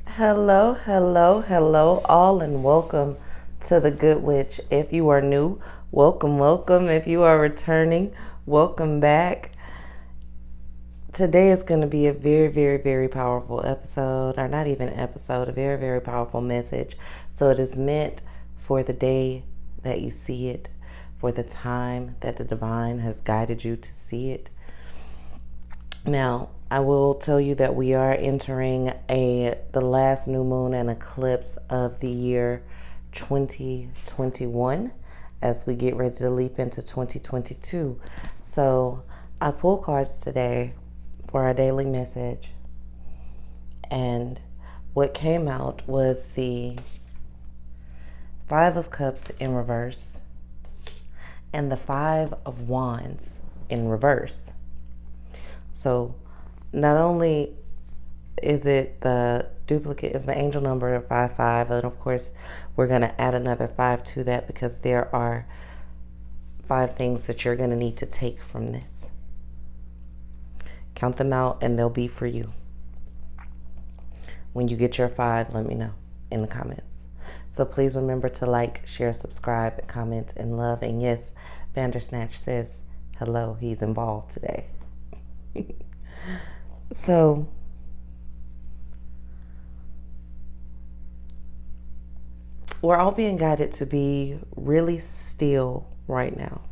Hello, hello, hello, all, and welcome to the Good Witch. If you are new, welcome, welcome. If you are returning, welcome back. Today is going to be a very, very, very powerful episode, or not even episode, a very, very powerful message. So it is meant for the day that you see it, for the time that the divine has guided you to see it. Now, I will tell you that we are entering the last new moon and eclipse of the year 2021 as we get ready to leap into 2022. So, I pulled cards today for our daily message, and what came out was the Five of Cups in reverse and the Five of Wands in reverse. So not only is it the duplicate, is the angel number of 55, and of course we're going to add another 5 to that because there are 5 things that you're going to need to take from this. Count them out and they'll be for you. When you get your 5, let me know in the comments. So please remember to like, share, subscribe, comment, and love. And yes, Vandersnatch says hello, he's involved today. So, we're all being guided to be really still right now.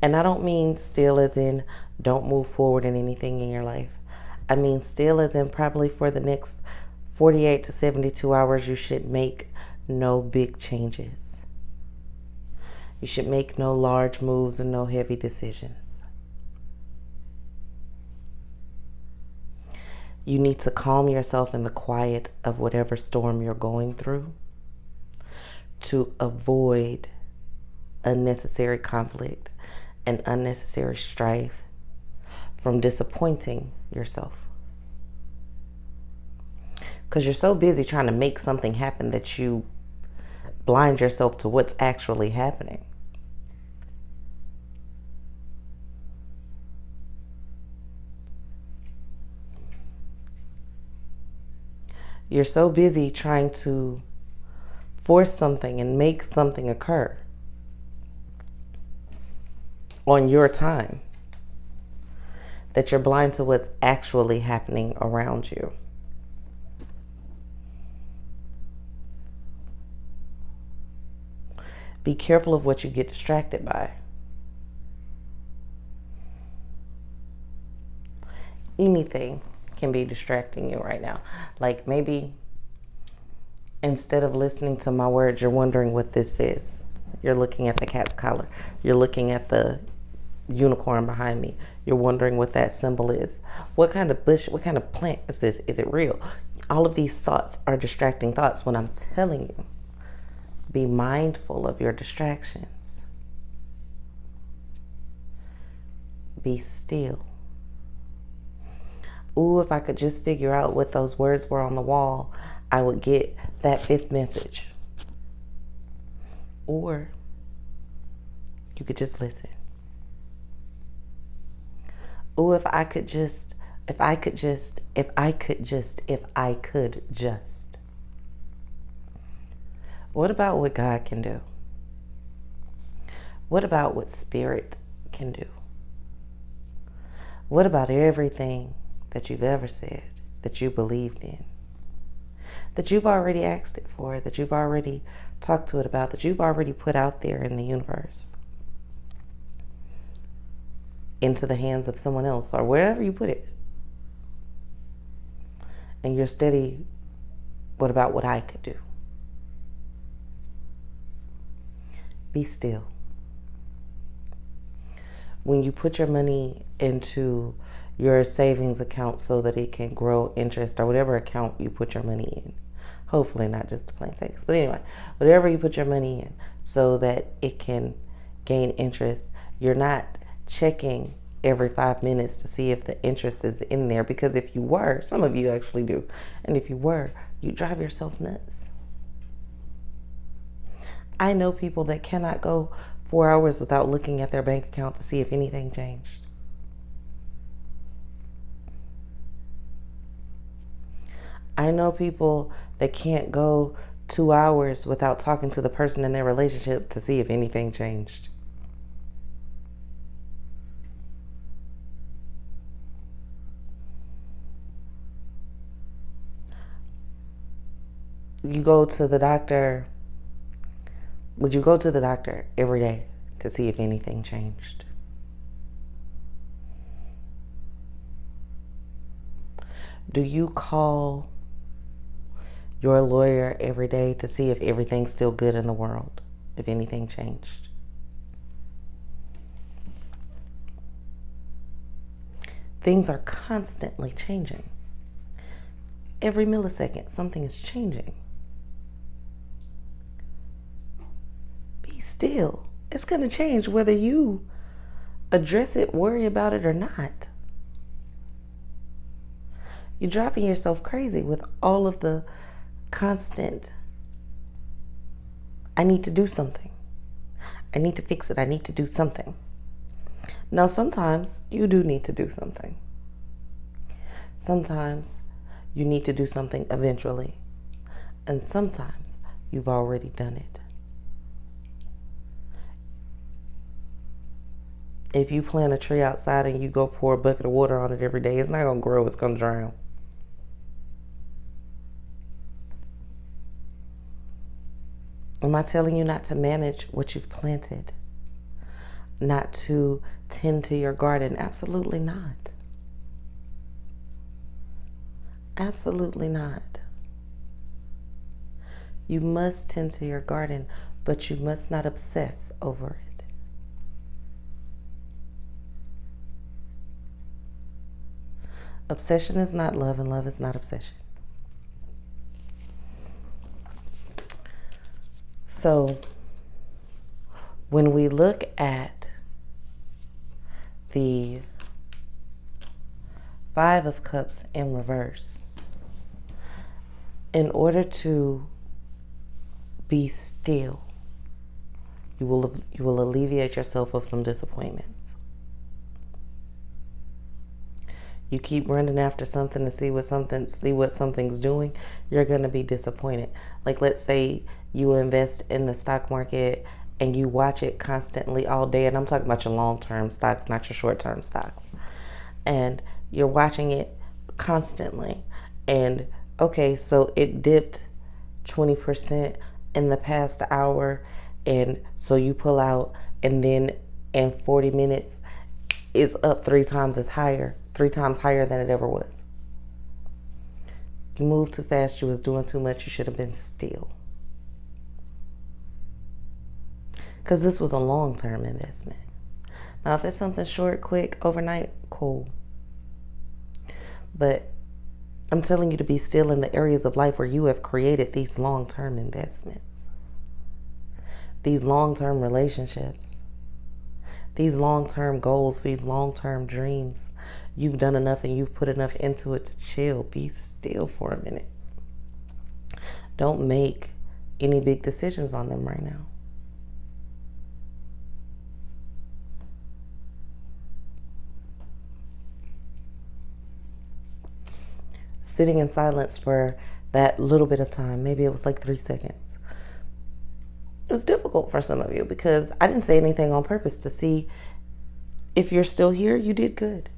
And I don't mean still as in don't move forward in anything in your life. I mean still as in probably for the next 48 to 72 hours, you should make no big changes. You should make no large moves and no heavy decisions. You need to calm yourself in the quiet of whatever storm you're going through to avoid unnecessary conflict and unnecessary strife from disappointing yourself. Because you're so busy trying to make something happen that you blind yourself to what's actually happening. You're so busy trying to force something and make something occur on your time that you're blind to what's actually happening around you. Be careful of what you get distracted by. Anything can be distracting you right now. Like maybe instead of listening to my words, you're wondering what this is. You're looking at the cat's collar. You're looking at the unicorn behind me. You're wondering what that symbol is. What kind of bush, what kind of plant is this? Is it real? All of these thoughts are distracting thoughts when I'm telling you, be mindful of your distractions. Be still. Ooh, if I could just figure out what those words were on the wall, I would get that 5th message. Or you could just listen. Ooh, if I could just. What about what God can do? What about what Spirit can do? What about everything that you've ever said, that you believed in, that you've already asked it for, that you've already talked to it about, that you've already put out there in the universe, into the hands of someone else or wherever you put it? And you're steady, what about what I could do? Be still. When you put your money into your savings account so that it can grow interest, or whatever account you put your money in, hopefully not just the plain savings, but anyway, whatever you put your money in so that it can gain interest, you're not checking every 5 minutes to see if the interest is in there, because if you were, some of you actually do, and if you were, you drive yourself nuts. I know people that cannot go 4 hours without looking at their bank account to see if anything changed. I know people that can't go 2 hours without talking to the person in their relationship to see if anything changed. You go to the doctor. Would you go to the doctor every day to see if anything changed? Do you call your lawyer every day to see if everything's still good in the world, if anything changed? Things are constantly changing. Every millisecond, something is changing. Be still. It's going to change whether you address it, worry about it, or not. You're driving yourself crazy with all of the constant, I need to do something. I need to fix it. I need to do something. Now, sometimes you do need to do something. Sometimes you need to do something eventually. And sometimes you've already done it. If you plant a tree outside and you go pour a bucket of water on it every day, it's not going to grow, it's going to drown. Am I telling you not to manage what you've planted? Not to tend to your garden? Absolutely not. Absolutely not. You must tend to your garden, but you must not obsess over it. Obsession is not love, and love is not obsession. So, when we look at the Five of Cups in reverse, in order to be still, you will alleviate yourself of some disappointments. You keep running after something to see what something's doing, you're going to be disappointed. Like, let's say you invest in the stock market and you watch it constantly all day, and I'm talking about your long-term stocks, not your short-term stocks. And you're watching it constantly, and okay, so it dipped 20% in the past hour, and so you pull out, and then in 40 minutes it's up three times higher than it ever was. You moved too fast, you was doing too much, you should have been still. Because this was a long-term investment. Now, if it's something short, quick, overnight, cool. But I'm telling you to be still in the areas of life where you have created these long-term investments, these long-term relationships, these long-term goals, these long-term dreams. You've done enough and you've put enough into it to chill. Be still for a minute. Don't make any big decisions on them right now. Sitting in silence for that little bit of time, maybe it was like 3 seconds. It was difficult for some of you because I didn't say anything on purpose to see if you're still here. You did good.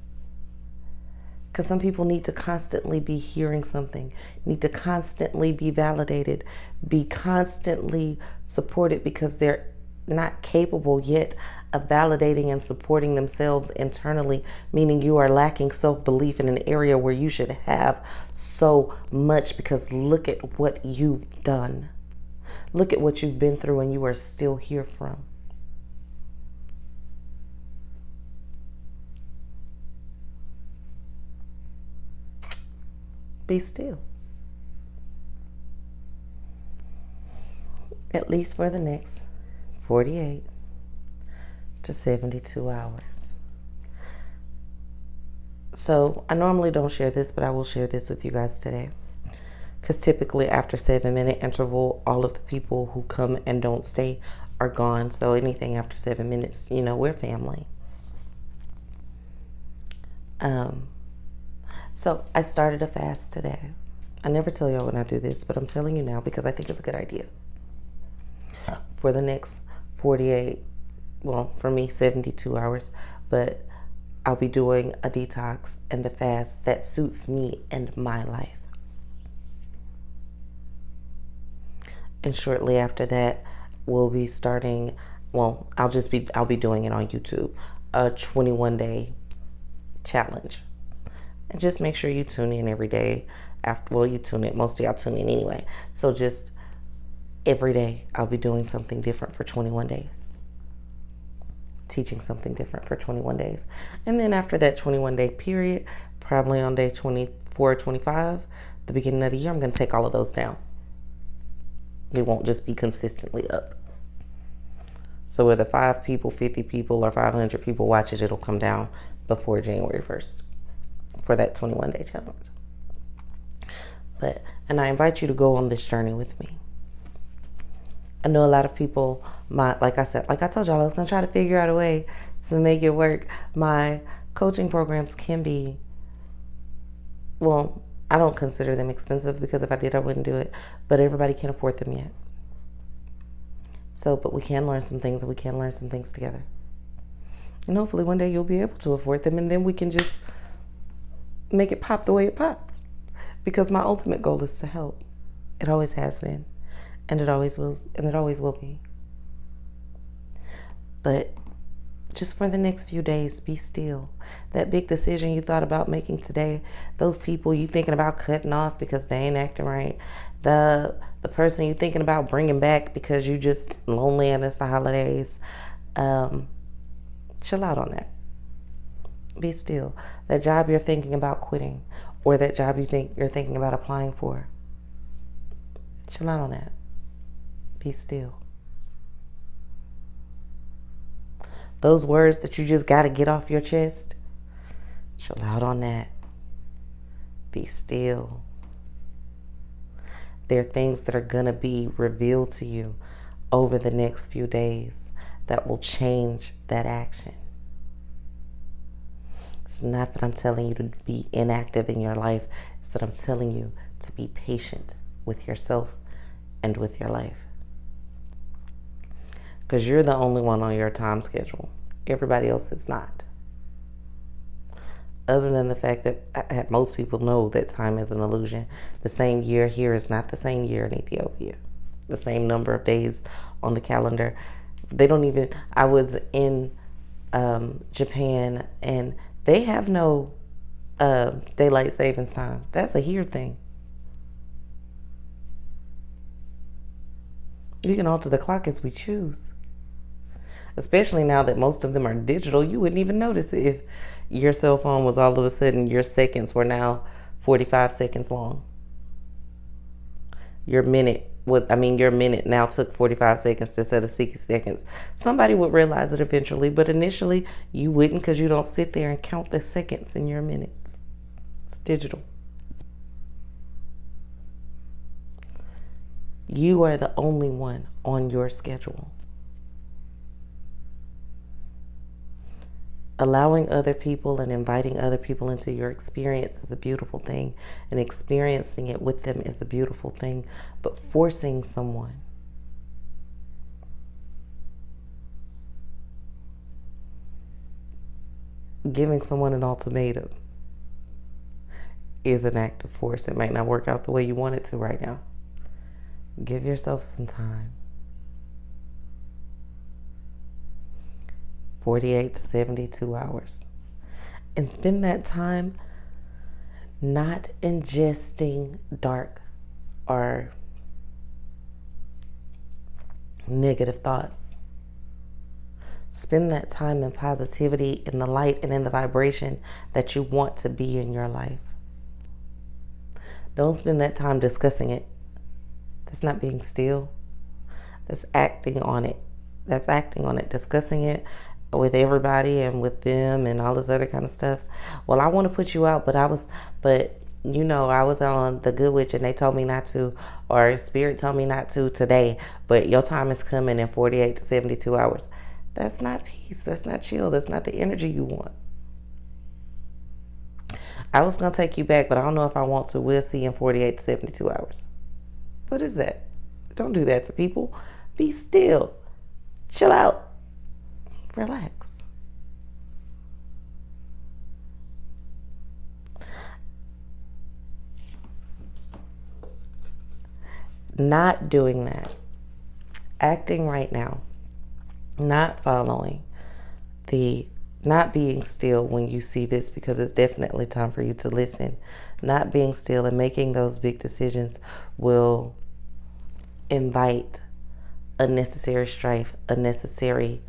Because some people need to constantly be hearing something, need to constantly be validated, be constantly supported because they're not capable yet of validating and supporting themselves internally, meaning you are lacking self-belief in an area where you should have so much, because look at what you've done. Look at what you've been through and you are still here from. Be still. At least for the next 48 to 72 hours. So I normally don't share this, but I will share this with you guys today. Because typically after 7-minute interval, all of the people who come and don't stay are gone. So anything after 7 minutes, we're family. So I started a fast today. I never tell y'all when I do this, but I'm telling you now because I think it's a good idea. For the next 48, well, for me, 72 hours, but I'll be doing a detox and a fast that suits me and my life. And shortly after that, we'll be starting, well, I'll be doing it on YouTube, a 21-day challenge. And just make sure you tune in every day. You tune in, most of y'all tune in anyway. So just every day, I'll be doing something different for 21 days. Teaching something different for 21 days. And then after that 21-day period, probably on day 24, 25, the beginning of the year, I'm going to take all of those down. It won't just be consistently up. So whether 5 people, 50 people, or 500 people watch it, it'll come down before January 1st for that 21-day challenge. And I invite you to go on this journey with me. I know a lot of people, like I told y'all, I was going to try to figure out a way to make it work. My coaching programs can be, well, I don't consider them expensive because if I did, I wouldn't do it. But everybody can't afford them yet. So, but we can learn some things, and we can learn some things together. And hopefully one day you'll be able to afford them, and then we can just make it pop the way it pops. Because my ultimate goal is to help. It always has been. And it always will, and it always will be. But just for the next few days, be still. That big decision you thought about making today, those people you thinking about cutting off because they ain't acting right, the person you thinking about bringing back because you just lonely and it's the holidays, chill out on that. Be still. That job you're thinking about quitting, or that job you're thinking about applying for, chill out on that. Be still. Those words that you just got to get off your chest, chill out on that. Be still. There are things that are going to be revealed to you over the next few days that will change that action. It's not that I'm telling you to be inactive in your life. It's that I'm telling you to be patient with yourself and with your life. Because you're the only one on your time schedule. Everybody else is not. Other than the fact that most people know that time is an illusion. The same year here is not the same year in Ethiopia. The same number of days on the calendar. They don't even... I was in Japan, and they have no daylight savings time. That's a here thing. We can alter the clock as we choose. Especially now that most of them are digital, you wouldn't even notice it if your cell phone was all of a sudden, your seconds were now 45 seconds long. Your minute now took 45 seconds instead of 60 seconds. Somebody would realize it eventually, but initially you wouldn't, because you don't sit there and count the seconds in your minutes. It's digital. You are the only one on your schedule. Allowing other people and inviting other people into your experience is a beautiful thing, and experiencing it with them is a beautiful thing. But forcing someone, giving someone an ultimatum, is an act of force. It might not work out the way you want it to right now. Give yourself some time. 48 to 72 hours. And spend that time not ingesting dark or negative thoughts. Spend that time in positivity, in the light, and in the vibration that you want to be in your life. Don't spend that time discussing it. That's not being still. That's acting on it. Discussing it with everybody and with them and all this other kind of stuff. Well, I want to put you out, but I was on ThGood Witch and they told me not to, or Spirit told me not to today, but your time is coming in 48 to 72 hours. That's not peace. That's not chill. That's not the energy you want. I was going to take you back, but I don't know if I want to. We'll see in 48 to 72 hours. What is that? Don't do that to people. Be still. Chill out. Relax. Not doing that. Acting right now. Not following not being still when you see this, because it's definitely time for you to listen. Not being still and making those big decisions will invite unnecessary strife, unnecessary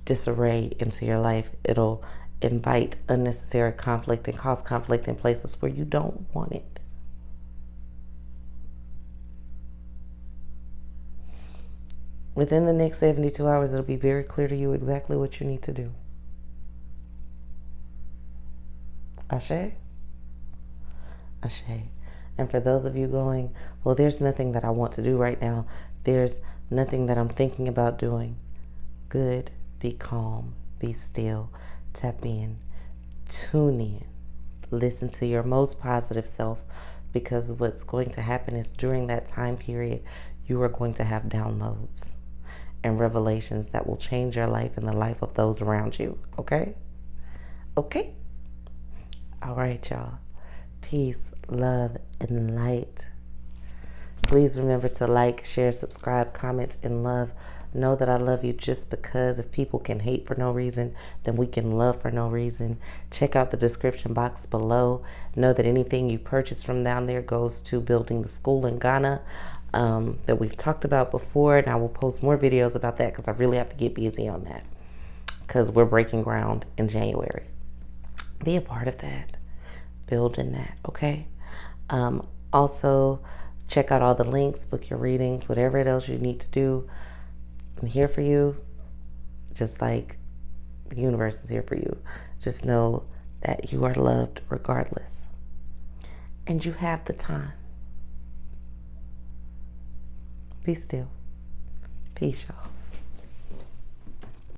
disarray into your life. It'll invite unnecessary conflict and cause conflict in places where you don't want it. Within the next 72 hours, it'll be very clear to you exactly what you need to do. Ashe? Ashe. And for those of you going, well, there's nothing that I want to do right now. There's nothing that I'm thinking about doing. Good. Be calm. Be still. Tap in. Tune in. Listen to your most positive self, because what's going to happen is during that time period, you are going to have downloads and revelations that will change your life and the life of those around you. Okay? Okay? All right, y'all. Peace, love, and light. Please remember to like, share, subscribe, comment, and love. Know that I love you just because. If people can hate for no reason, then we can love for no reason. Check out the description box below. Know that anything you purchase from down there goes to building the school in Ghana that we've talked about before. And I will post more videos about that because I really have to get busy on that, because we're breaking ground in January. Be a part of that. Build in that, okay? Also, check out all the links, book your readings, whatever else you need to do. I'm here for you, just like the universe is here for you. Just know that you are loved regardless. And you have the time. Be still. Peace, y'all.